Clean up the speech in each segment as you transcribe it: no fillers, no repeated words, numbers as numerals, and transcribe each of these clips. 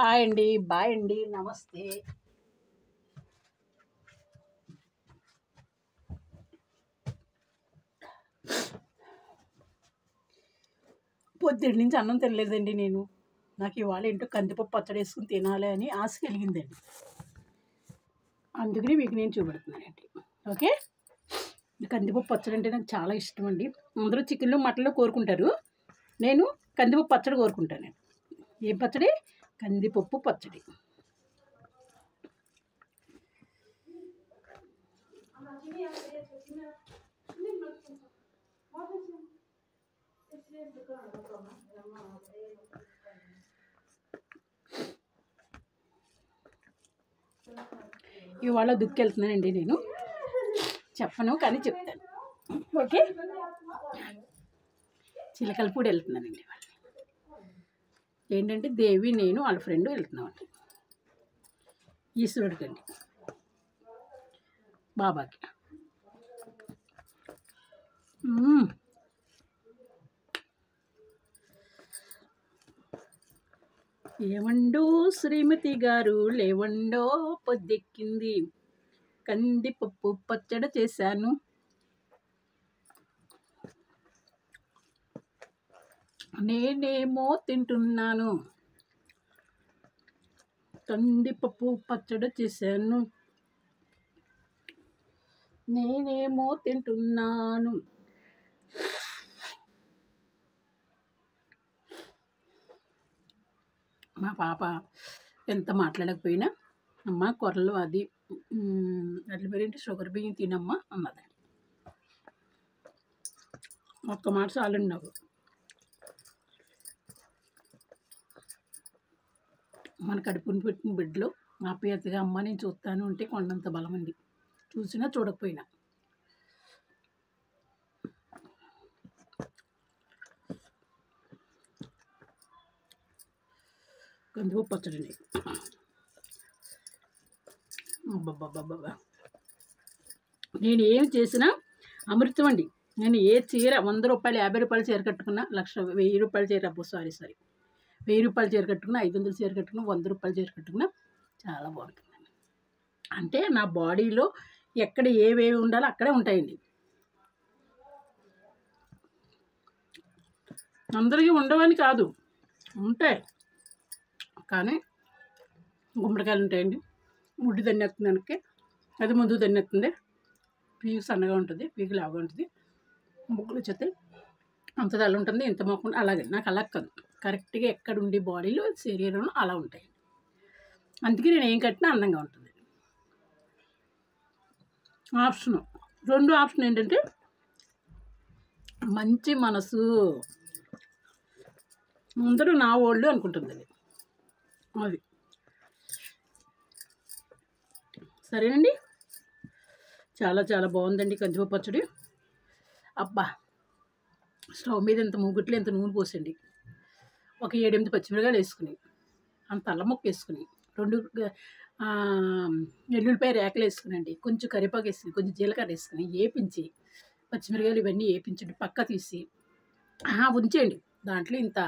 Hi అండి, bye అండి, నమస్తే. పొద్దుటి నుంచి అన్నం తినలేదండి నేను. నాకు ఇవాళ ఏంటో కందిపప్పు పచ్చడి వేసుకుని తినాలి అని ఆశ కలిగిందండి. అందుకని మీకు నేను చూపెడుతున్నానండి. ఓకే, కందిపప్పు పచ్చడి అంటే నాకు చాలా ఇష్టం అండి. అందరూ చికెన్లు మటన్లు కోరుకుంటారు, నేను కందిపప్పు పచ్చడి కోరుకుంటానండి. ఏం పచ్చడి? కందిపప్పు పచ్చడి. ఇవాళ దుక్కెళ్తున్నానండి నేను. చెప్పను కానీ చెప్తాను. ఓకే, చిలకలపూడి వెళ్తున్నానండి ఇవాళ. ఏంటంటే దేవి, నేను, వాళ్ళ ఫ్రెండ్ వెళ్తున్నామండి ఈశ్వరుడికి అండి, బాబాకి. ఏమండో శ్రీమతి గారు, లేవండో పొద్దెక్కింది, కందిపప్పు పచ్చడి చేశాను. నేనేమో తింటున్నాను, కందిపప్పు పచ్చడి చేశాను. నేనేమో తింటున్నాను. మా పాప ఎంత మాట్లాడకపోయినా, అమ్మ కొర్రలు అది అట్ల పేరేంటి, షుగర్ బియ్యం తినమ్మా అన్నది. ఒక్క మాట చాలండి నాకు. మన కడుపుని పెట్టిన బిడ్డలు ఆప్యాయతగా అమ్మ నేను చూస్తాను అంటే కొండంత బలం అండి, చూసినా చూడకపోయినా. కందిపప్పు పచ్చడి అండి. అబ్బబ్బబ్బబ్బా, నేను ఏం చేసినా అమృతం అండి. నేను ఏ చీర 100 రూపాయలు, 50 రూపాయలు చీర కట్టుకున్నా, 1000 రూపాయల చీర, సారీ 1000 రూపాయల చీర కట్టుకున్నా, 500 చీర కట్టుకున్నా, 100 రూపాయల చీర కట్టుకున్నా చాలా బాగుంటుందండి. అంటే నా బాడీలో ఎక్కడ ఏవేవి ఉండాలో అక్కడే ఉంటాయండి. అందరికీ ఉండవని కాదు, ఉంటాయి, కానీ గుమ్మడికాయలు ఉంటాయండి. ముడ్డు దన్నెత్తుంది వెనక్కి, అది ముందు దన్నెత్తుంది. పీకు సన్నగా ఉంటుంది, పీకు లావుగా ఉంటుంది, ముగ్గులు వచ్చేస్తాయి. అంత తల ఉంటుంది, ఇంత మొక్క. అలాగే నాకు అలా కాదు, కరెక్ట్గా ఎక్కడ ఉండే బాడీలో శరీరంలో అలా ఉంటాయి. అందుకే నేను ఏం కట్టినా అందంగా ఉంటుంది. రెండు ఆప్షన్ ఏంటంటే మంచి మనసు. అందరూ నా వాళ్ళు అనుకుంటుంది అది. సరేనండి, చాలా చాలా బాగుందండి కందిపప్పు పచ్చడి. అబ్బా, స్టవ్ మీద ఇంత మూగుట్లో ఇంత నూనె పోసండి, ఒక 7-8 పచ్చిమిరకాయలు వేసుకుని, అంత అల్లం ముక్క వేసుకుని, 2 ఎల్లుల్లిపాయ రేకలు వేసుకునండి, కొంచెం కరివేపాకు వేసుకుని, కొంచెం జీలకర్ర వేసుకుని వేపించి, పచ్చిమిరకాయలు ఇవన్నీ వేపించండి, పక్క తీసి ఉంచేయండి. దాంట్లో ఇంత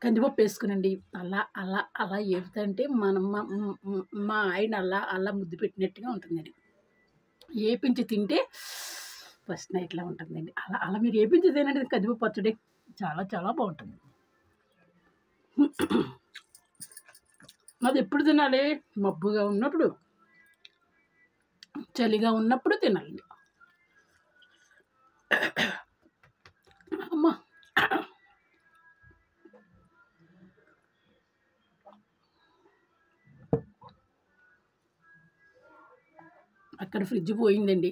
కందిపప్పు వేసుకునండి. అలా అలా అలా ఏపుతంటే మా ఆయన అలా ముద్దు పెట్టినట్టుగా ఉంటుందండి. వేపించి తింటే ఫస్ట్ నైట్లా ఉంటుందండి. అలా మీరు వేపించి తినండి కందిపప్పు పచ్చడి, చాలా చాలా బాగుంటుంది. అది ఎప్పుడు తినాలి? మబ్బుగా ఉన్నప్పుడు, చలిగా ఉన్నప్పుడు తినాలండి. అమ్మా, అక్కడ ఫ్రిడ్జ్ పోయిందండి.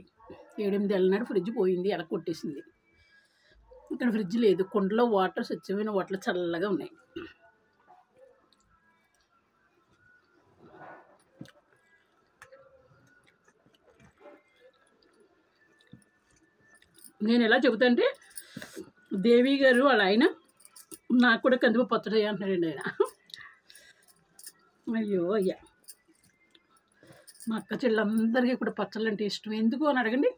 7-8 ఏళ్ళనాడు ఫ్రిడ్జ్ పోయింది, ఎలా కొట్టేసింది. ఇక్కడ ఫ్రిడ్జ్ లేదు, కుండలో వాటర్, స్వచ్ఛమైన వాటర్ చల్లగా ఉన్నాయి. నేను ఎలా చెబుతా అంటే, దేవి గారు వాళ్ళ ఆయన నాకు కూడా కందిపప్పు పచ్చడి అంటున్నాడండి ఆయన. అయ్యో అయ్యా, మా అక్క చెల్లెలందరికీ కూడా పచ్చళ్ళు అంటే ఇష్టం. ఎందుకు అని అడగండి.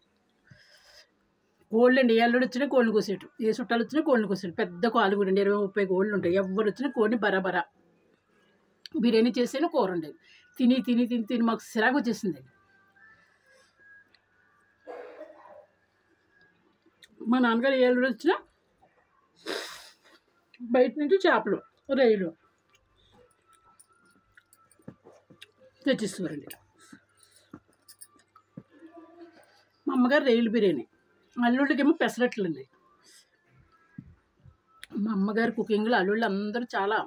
కోళ్ళు అండి, ఎల్లుడు వచ్చినా కోళ్ళని కోసేటు, ఏ చుట్టాలు వచ్చినా కోళ్ళని కోసేటు. పెద్ద కాలు కూడా అండి, 20-30 కోళ్ళు ఉంటాయి. ఎవరు వచ్చినా కోడిని బరాబరా బిర్యానీ చేసేను, కూర ఉండేది. తిని తిని తిని తిని మాకు సిరాకు వచ్చేసిందండి. మా నాన్నగారు ఏ రోజు వచ్చినా బయట నుంచి చేపలు, రొయ్యలు తెచ్చిస్తారండి. మా అమ్మగారు రొయ్యలు బిర్యానీ, అల్లుళ్ళకేమో పెసరట్లండి. మా అమ్మగారు కుకింగ్లో అల్లుళ్ళు అందరూ చాలా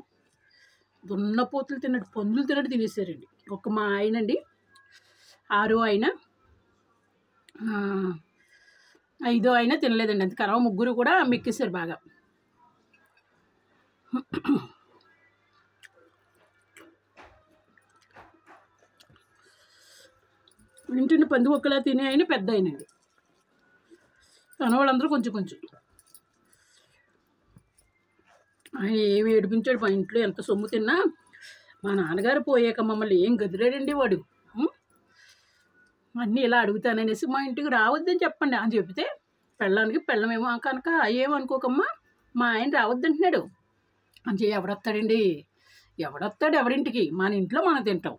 దున్నపోతులు తిన్నట్టు, పందులు తిన్నట్టు తినేసారండి. ఒక మా ఆయనండి, 6వ ఆయన, 5వ ఆయన తినలేదండి. అందుకని ముగ్గురు కూడా మెక్కేశారు బాగా. ఇంటిని పంది ఒక్కలా తినే ఆయన పెద్ద ఆయనండి. తన వాళ్ళందరూ కొంచెం కొంచెం. ఆయన ఏమి ఏడిపించాడు. మా ఇంట్లో ఎంత సొమ్ము తిన్నా మా నాన్నగారు పోయాక మమ్మల్ని ఏం గదిలేడండి వాడు. అన్నీ ఇలా అడుగుతాననేసి మా ఇంటికి రావద్దని చెప్పండి అని చెప్తే, పెళ్ళానికి పెళ్ళమేమో కనుక ఏమనుకోకమ్మా, మా ఆయన రావద్దంటున్నాడు అని చెప్పి, ఎవడొస్తాడండి, ఎవడొస్తాడు ఎవరింటికి, మన ఇంట్లో మనం తింటాం.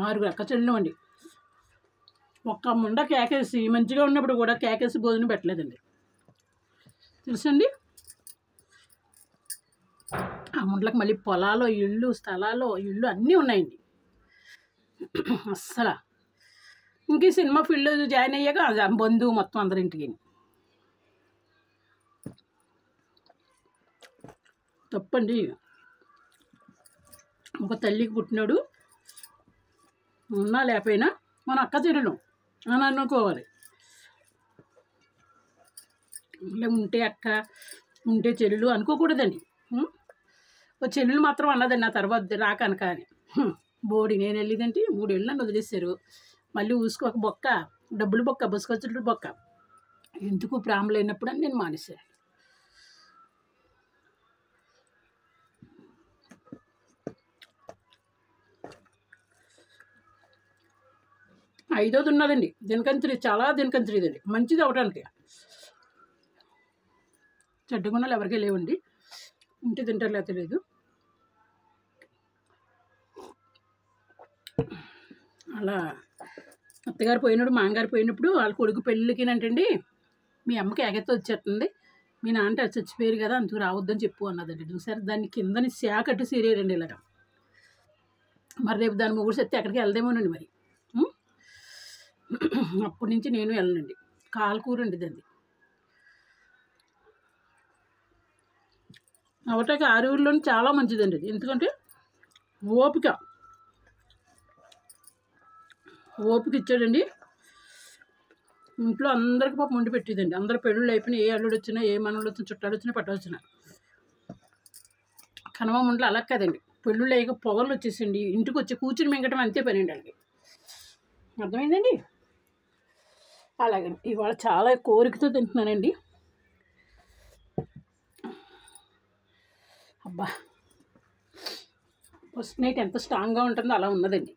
6 అక్క చెల్లెలు అండి. ఒక్క ముండ కేకేసి మంచిగా ఉన్నప్పుడు కూడా కేకేసి భోజనం పెట్టలేదండి, తెలుసండి. ఆ ముండలకు మళ్ళీ పొలాలు, ఇళ్ళు, స్థలాలు, ఇళ్ళు అన్నీ ఉన్నాయండి. అస్సలు ఇంక సినిమా ఫీల్డ్ జాయిన్ అయ్యాక బంధువు మొత్తం అందరింటికి. తప్పండి. ఒక తల్లికి పుట్టినాడు, ఉన్నా లేకపోయినా మన అక్క చెల్లెలు అని అనుకోవాలి. ఉంటే అక్క, ఉంటే చెల్లెలు అనుకోకూడదండి. ఒక చెల్లెలు మాత్రం అన్నదండి నా తర్వాత రాకనక అని. బోడి నేను వెళ్ళిందంటే 3 ఏళ్ళు నన్ను వదిలేశారు. మళ్ళీ ఊసుకోక బొక్క, డబ్బులు బొక్క, బుసుకొచ్చుడు బొక్క, ఎందుకు ప్రేమ లేనప్పుడు అని నేను మానేశాను. ఐదోది ఉన్నదండి దినకంత్రి, చాలా దినకంత్రిదండి, మంచిది అవడానికి. చెడ్డ గుణాలు ఎవరికీ లేవండి, ఉంటే తింటారు లేకపోతే లేదు. అలా అత్తగారు పోయినప్పుడు, మామగారు పోయినప్పుడు వాళ్ళ కొడుకు పెళ్ళికి అంటండి, మీ అమ్మకి ఎగెత్తి వచ్చేస్తుంది, మీ నాన్న చచ్చిపోయారు కదా అందుకు రావద్దని చెప్పు అన్నదండి. చూసారు, దాన్ని కిందని శాకట్టు సీరేయండి ఇలాగ. మరి రేపు దాని మొగుడు సత్తే ఎక్కడికి వెళ్దామోనండి మరి. అప్పటి నుంచి నేను వెళ్ళనండి. కాలుకూర అండి దాన్ని. అవటాక ఆరుగురిలోని చాలా మంచిదండి అది. ఎందుకంటే ఓపిక ఇచ్చాడండి. ఇంట్లో అందరికీ పాపం వండి పెట్టేదండి. అందరు పెళ్ళిళ్ళు అయిపోయినా, ఏ అల్లుడు వచ్చినా, ఏ మనవుడు వచ్చినా, చుట్టాలు వచ్చినా, పట్టవచ్చినా. కనవ ముంట్లో అలా కదండి, పెళ్ళిళ్ళు అయ్యాక పొగలు వచ్చేసండి, ఇంటికి వచ్చి కూర్చుని మింగటం అంతే పని అండి వాళ్ళకి. అర్థమైందండి. అలాగండి ఇవాళ చాలా కోరికతో తింటున్నానండి. అబ్బా, ఫస్ట్ నైట్ ఎంత స్ట్రాంగ్గా ఉంటుందో అలా ఉన్నదండి.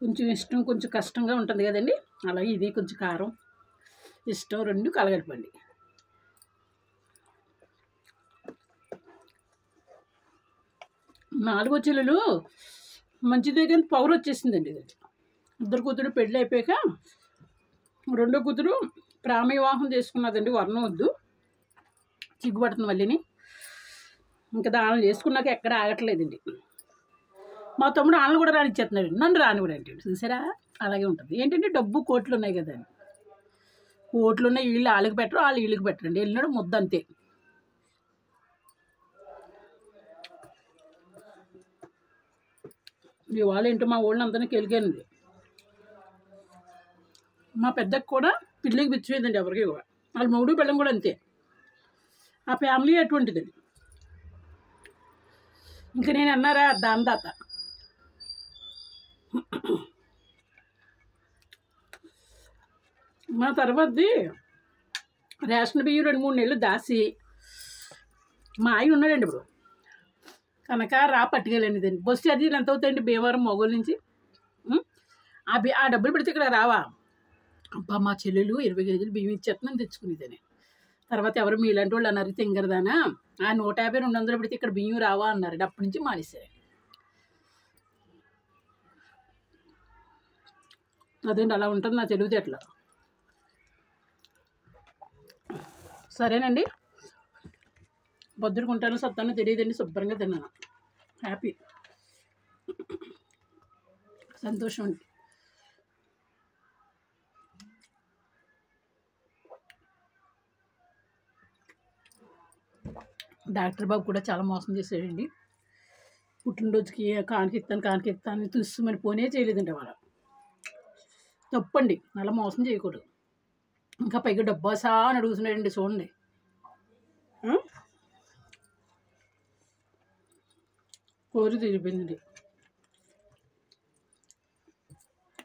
కొంచెం ఇష్టం, కొంచెం కష్టంగా ఉంటుంది కదండి, అలాగే ఇది కొంచెం కారం, ఇష్టం, 2 కలగలిపండి. నాలుగో చెల్లెలు మంచిదే కానీ పవర్ వచ్చేసిందండి. ఇది 2 కూతురు పెళ్ళి అయిపోయాక 2వ కూతురు ప్రేమ వివాహం చేసుకున్నదండి. వర్ణం వద్దు, సిగ్గుపడుతుంది మళ్ళీని. ఇంకా దానం చేసుకున్నాక ఎక్కడ ఆగట్లేదండి. మా తమ్ముడు వాళ్ళని కూడా రానిచ్చేస్తున్నాడు, నన్ను రాని కూడా అంటే. చూసారా, అలాగే ఉంటుంది. ఏంటంటే డబ్బు, కోట్లు ఉన్నాయి కదండి, కోట్లు ఉన్నాయి, వీళ్ళు వాళ్ళకి పెట్టరు, వాళ్ళు వీళ్ళకి పెట్టరండి. వెళ్ళినాడు ముద్ద అంతే. ఇవాళ ఏంటో మా ఊళ్ళో అందరినీ కెలిగానండి. మా పెద్దకి కూడా పిల్లికి పిచ్చిపోయిందండి, ఎవరికి కూడా. వాళ్ళ మొగుడు పిల్లం కూడా అంతే. ఆ ఫ్యామిలీ అటువంటిదండి. ఇంకా నేను అన్నారా దాందాత. మా తర్వాతది రేషన్ బియ్యం 2-3 నెలలు దాసి, మా ఆయన ఉన్నాడండి ఇప్పుడు, కనుక రా పట్టుకెళ్ళండి. బస్సు ఛార్జీలు ఎంత అవుతాయండి భీమవరం మొగోలు నుంచి? ఆ డబ్బులు పెడితే ఇక్కడ రావా? అబ్బా మా చెల్లెలు 20 కేజీలు బియ్యం ఇచ్చేస్తుందని తెచ్చుకునేదని. తర్వాత ఎవరు మీలాంటి వాళ్ళు అన్నారు, తింగరదానా ఆ 150, 200 పెడితే ఇక్కడ బియ్యం రావా అన్నారండి. అప్పటి నుంచి మానేశారు. అదేంటి అలా ఉంటుంది నా తెలివితేటలు. సరేనండి, బొద్దుడుకుంటానో సత్తానో తెలియదండి, శుభ్రంగా తిన్నాను. హ్యాపీ, సంతోషం అండి. డాక్టర్ బాబు కూడా చాలా మోసం చేశాడండి. పుట్టినరోజుకి కానికిస్తాను చూసి పోనే చేయలేదండి వాళ్ళ. తప్పండి, అలా మోసం చేయకూడదు. ఇంకా పైగా డబ్బాసా అని అడుగుతున్నాడండి, చూడండి. కోరి తీరిపోయింది.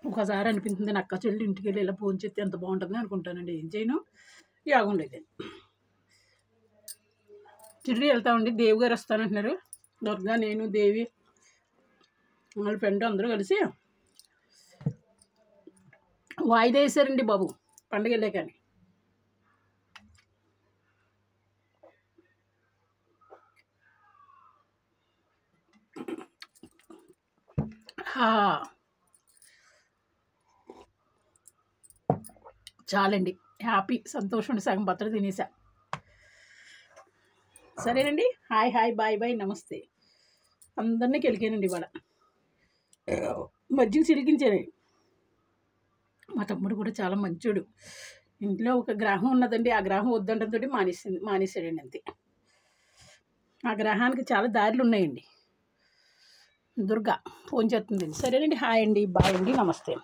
ఒకసారి అనిపించింది నా అక్క చెల్లి ఇంటికి వెళ్ళి ఇలా ఫోన్ చేస్తే ఎంత బాగుంటుంది అనుకుంటానండి. ఏం చేయను, యోగం లేదండి. తిరిగి వెళ్తామండి. దేవి గారు వస్తానంటున్నారు. దుర్గా, నేను, దేవి, వాళ్ళ ఫ్రెండ్ అందరూ కలిసి వాయిదా వేసారండి బాబు పండగ వెళ్ళే. కానీ చాలండి, హ్యాపీ, సంతోషం. సగం పత్ర తినేసా. సరేనండి, హాయ్ హాయ్, బాయ్ బాయ్, నమస్తే. అందరినీ కెలికానండి ఇవాళ. మజ్జిగ చిలికించానండి. మా తమ్ముడు కూడా చాలా మంచోడు. ఇంట్లో ఒక గ్రహం ఉన్నదండి, ఆ గ్రహం వద్దంటంతో మానేసాడండి అంతే. ఆ గ్రహానికి చాలా దారులు ఉన్నాయండి. దుర్గా ఫోన్ చేస్తుందండి. సరేనండి, హాయ్ అండి, బాయ్ అండి, నమస్తే.